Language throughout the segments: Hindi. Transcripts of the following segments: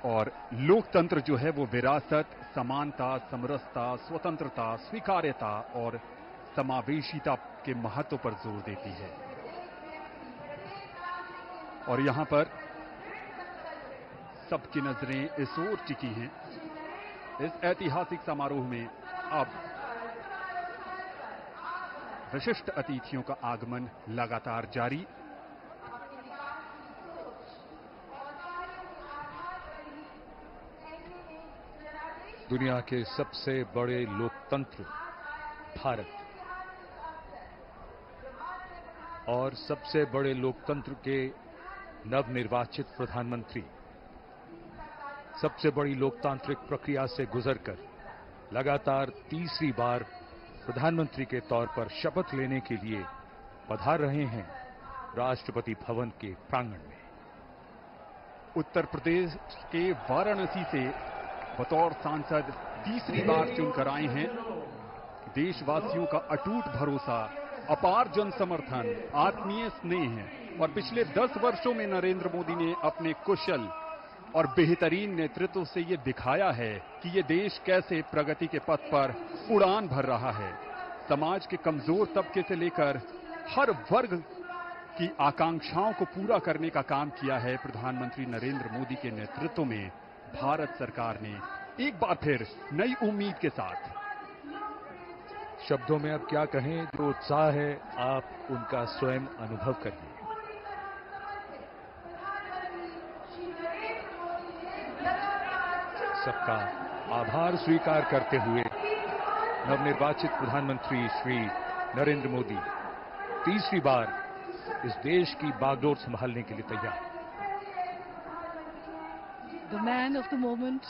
और लोकतंत्र जो है वो विरासत, समानता, समरसता, स्वतंत्रता, स्वीकार्यता और समावेशिता के महत्व पर जोर देती है। और यहां पर सबकी नजरें इस ओर टिकी हैं। इस ऐतिहासिक समारोह में अब विशिष्ट अतिथियों का आगमन लगातार जारी। दुनिया के सबसे बड़े लोकतंत्र भारत और सबसे बड़े लोकतंत्र के नवनिर्वाचित प्रधानमंत्री सबसे बड़ी लोकतांत्रिक प्रक्रिया से गुजरकर लगातार तीसरी बार प्रधानमंत्री के तौर पर शपथ लेने के लिए पधार रहे हैं राष्ट्रपति भवन के प्रांगण में। उत्तर प्रदेश के वाराणसी से बतौर सांसद तीसरी बार चुनकर आए हैं। देशवासियों का अटूट भरोसा, अपार जन समर्थन, आत्मीय स्नेह और पिछले 10 वर्षों में नरेंद्र मोदी ने अपने कुशल और बेहतरीन नेतृत्व से ये दिखाया है कि ये देश कैसे प्रगति के पथ पर उड़ान भर रहा है। समाज के कमजोर तबके से लेकर हर वर्ग की आकांक्षाओं को पूरा करने का काम किया है प्रधानमंत्री नरेंद्र मोदी के नेतृत्व में भारत सरकार ने एक बार फिर नई उम्मीद के साथ। शब्दों में अब क्या कहें, जो उत्साह है आप उनका स्वयं अनुभव करिए। सबका आभार स्वीकार करते हुए नवनिर्वाचित प्रधानमंत्री श्री नरेंद्र मोदी तीसरी बार इस देश की बागडोर संभालने के लिए तैयार। The man of the moment,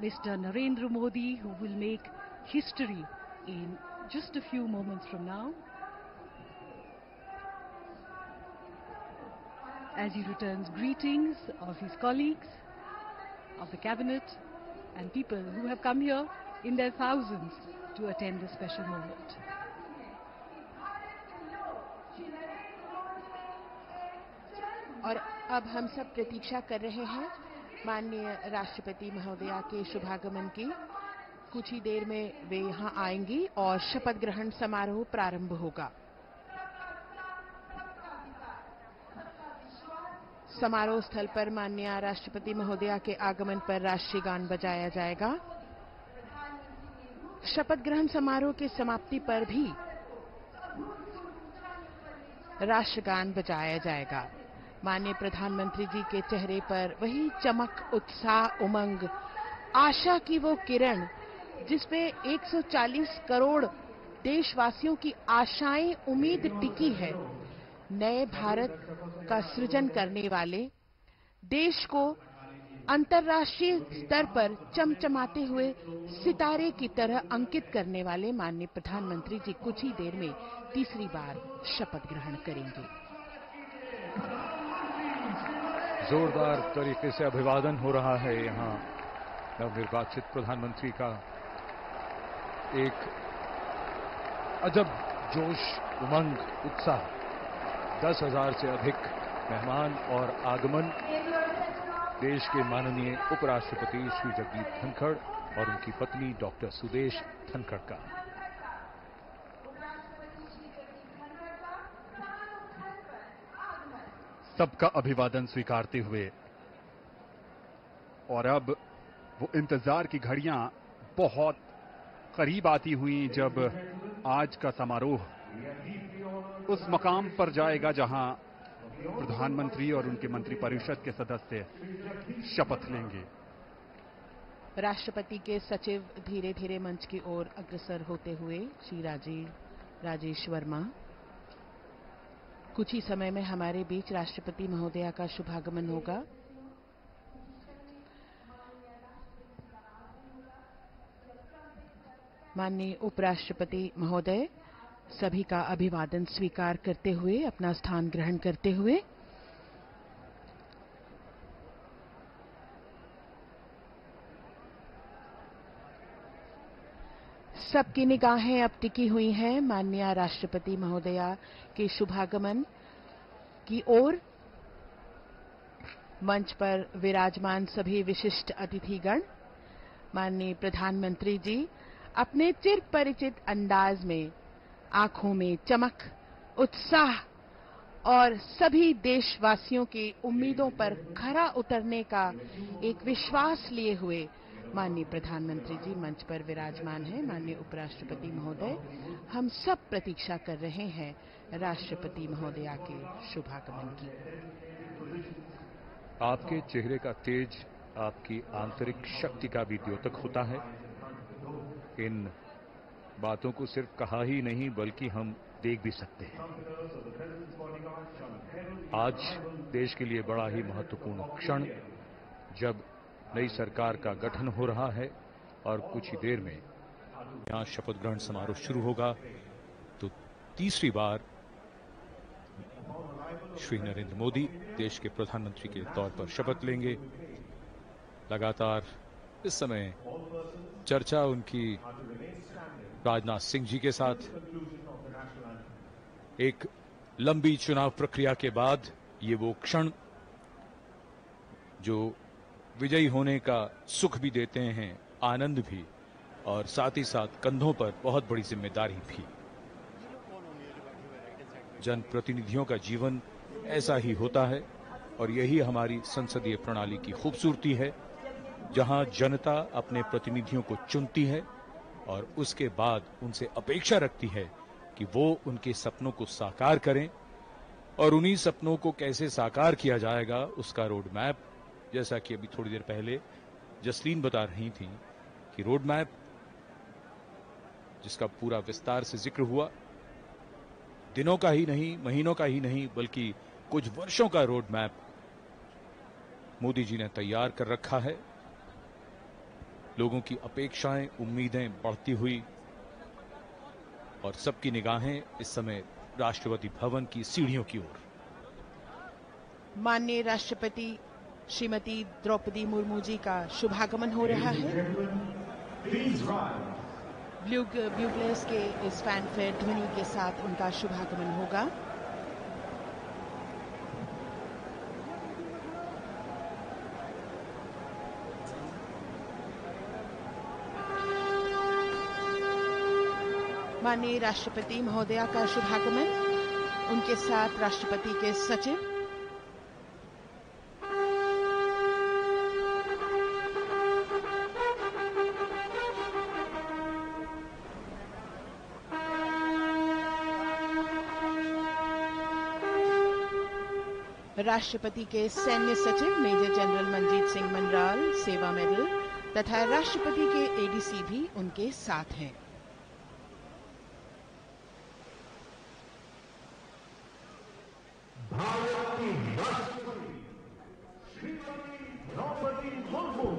Mr. Narendra Modi, who will make history in just a few moments from now, as he returns greetings of his colleagues, of the cabinet, and people who have come here in their thousands to attend this special moment. और अब हम सब प्रतीक्षा कर रहे हैं माननीय राष्ट्रपति महोदया के शुभागमन की। कुछ ही देर में वे यहां आएंगी और शपथ ग्रहण समारोह प्रारंभ होगा। समारोह स्थल पर माननीय राष्ट्रपति महोदया के आगमन पर राष्ट्रीय गान बजाया जाएगा। शपथ ग्रहण समारोह की समाप्ति पर भी राष्ट्रगान बजाया जाएगा। माननीय प्रधानमंत्री जी के चेहरे पर वही चमक, उत्साह, उमंग, आशा की वो किरण जिसपे 140 करोड़ देशवासियों की आशाएं, उम्मीद टिकी है। नए भारत का सृजन करने वाले, देश को अंतर्राष्ट्रीय स्तर पर चमचमाते हुए सितारे की तरह अंकित करने वाले माननीय प्रधानमंत्री जी कुछ ही देर में तीसरी बार शपथ ग्रहण करेंगे। जोरदार तरीके से अभिवादन हो रहा है यहां नवनिर्वाचित प्रधानमंत्री का। एक अजब जोश, उमंग, उत्साह, 10,000 से अधिक मेहमान और आगमन देश के माननीय उपराष्ट्रपति श्री जगदीप धनखड़ और उनकी पत्नी डॉक्टर सुदेश धनखड़ का। सबका अभिवादन स्वीकारते हुए और अब वो इंतजार की घड़ियां बहुत करीब आती हुई जब आज का समारोह उस मकाम पर जाएगा जहां प्रधानमंत्री और उनके मंत्रिपरिषद के सदस्य शपथ लेंगे। राष्ट्रपति के सचिव धीरे धीरे मंच की ओर अग्रसर होते हुए श्री राजेश वर्मा। कुछ ही समय में हमारे बीच राष्ट्रपति महोदया का शुभागमन होगा। माननीय उपराष्ट्रपति महोदय सभी का अभिवादन स्वीकार करते हुए अपना स्थान ग्रहण करते हुए सबकी निगाहें अब टिकी हुई हैं माननीय राष्ट्रपति महोदया के शुभागमन की ओर। मंच पर विराजमान सभी विशिष्ट अतिथिगण, माननीय प्रधानमंत्री जी अपने चिर परिचित अंदाज में आंखों में चमक, उत्साह और सभी देशवासियों की उम्मीदों पर खरा उतरने का एक विश्वास लिए हुए माननीय प्रधानमंत्री जी मंच पर विराजमान हैं। माननीय उपराष्ट्रपति महोदय, हम सब प्रतीक्षा कर रहे हैं राष्ट्रपति महोदया के शुभागमन की। आपके चेहरे का तेज आपकी आंतरिक शक्ति का भी द्योतक होता है। इन बातों को सिर्फ कहा ही नहीं बल्कि हम देख भी सकते हैं। आज देश के लिए बड़ा ही महत्वपूर्ण क्षण, जब नई सरकार का गठन हो रहा है और कुछ ही देर में यहां शपथ ग्रहण समारोह शुरू होगा, तो तीसरी बार श्री नरेंद्र मोदी देश के प्रधानमंत्री के तौर पर शपथ लेंगे। लगातार इस समय चर्चा उनकी राजनाथ सिंह जी के साथ, एक लंबी चुनाव प्रक्रिया के बाद ये वो क्षण जो विजयी होने का सुख भी देते हैं, आनंद भी, और साथ ही साथ कंधों पर बहुत बड़ी जिम्मेदारी भी। जनप्रतिनिधियों का जीवन ऐसा ही होता है और यही हमारी संसदीय प्रणाली की खूबसूरती है, जहां जनता अपने प्रतिनिधियों को चुनती है और उसके बाद उनसे अपेक्षा रखती है कि वो उनके सपनों को साकार करें, और उन्हीं सपनों को कैसे साकार किया जाएगा उसका रोड मैप, जैसा कि अभी थोड़ी देर पहले जसलीन बता रही थी कि रोड मैप जिसका पूरा विस्तार से जिक्र हुआ, दिनों का ही नहीं, महीनों का ही नहीं, बल्कि कुछ वर्षों का रोड मैप मोदी जी ने तैयार कर रखा है। लोगों की अपेक्षाएं, उम्मीदें बढ़ती हुई और सबकी निगाहें इस समय राष्ट्रपति भवन की सीढ़ियों की ओर। माननीय राष्ट्रपति श्रीमती द्रौपदी मुर्मू जी का शुभागमन हो रहा है। ब्यूगलेस के इस फैनफेयर ध्वनि के साथ उनका शुभागमन होगा। माननीय राष्ट्रपति महोदया का शुभागमन, उनके साथ राष्ट्रपति के सचिव, राष्ट्रपति के सैन्य सचिव मेजर जनरल मनजीत सिंह मनराल सेवा मेडल तथा राष्ट्रपति के एडीसी भी उनके साथ हैं। भारत की राष्ट्रपति श्रीमती द्रौपदी मुर्मू।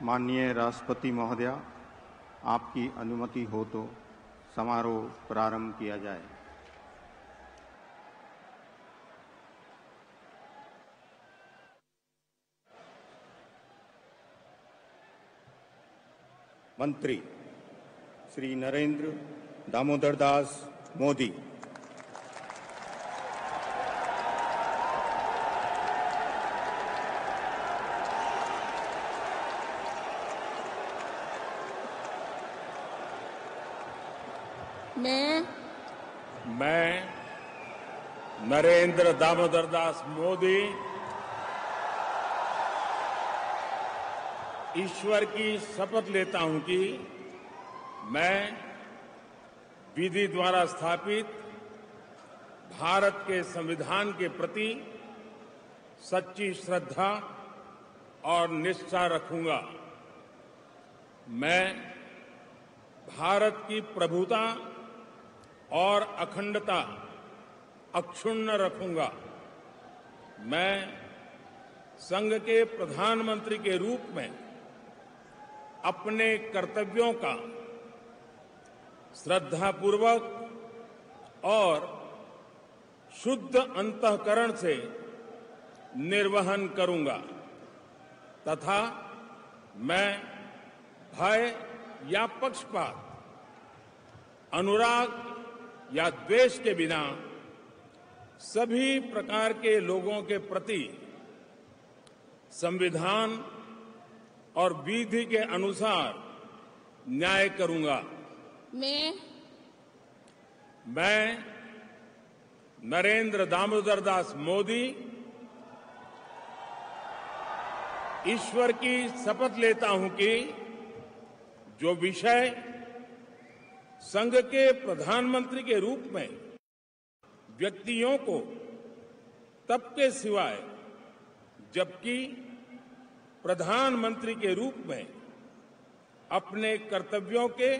माननीय राष्ट्रपति महोदया, आपकी अनुमति हो तो समारोह प्रारंभ किया जाए। मंत्री श्री नरेंद्र दामोदर दास मोदी। मैं नरेंद्र दामोदर दास मोदी ईश्वर की शपथ लेता हूं कि मैं विधि द्वारा स्थापित भारत के संविधान के प्रति सच्ची श्रद्धा और निष्ठा रखूंगा। मैं भारत की प्रभुता और अखंडता अक्षुण्ण रखूंगा। मैं संघ के प्रधानमंत्री के रूप में अपने कर्तव्यों का श्रद्धापूर्वक और शुद्ध अंतःकरण से निर्वहन करूंगा तथा मैं भय या पक्षपात, अनुराग या द्वेष के बिना सभी प्रकार के लोगों के प्रति संविधान और विधि के अनुसार न्याय करूंगा। मैं नरेंद्र दामोदर दास मोदी ईश्वर की शपथ लेता हूं कि जो विषय संघ के प्रधानमंत्री के रूप में व्यक्तियों को तब के सिवाय जबकि प्रधानमंत्री के रूप में अपने कर्तव्यों के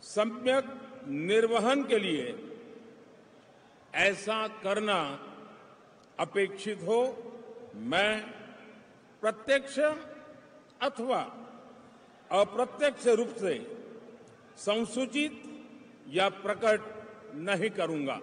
सम्यक निर्वहन के लिए ऐसा करना अपेक्षित हो, मैं प्रत्यक्ष अथवा अप्रत्यक्ष रूप से संसूचित या प्रकट नहीं करूंगा।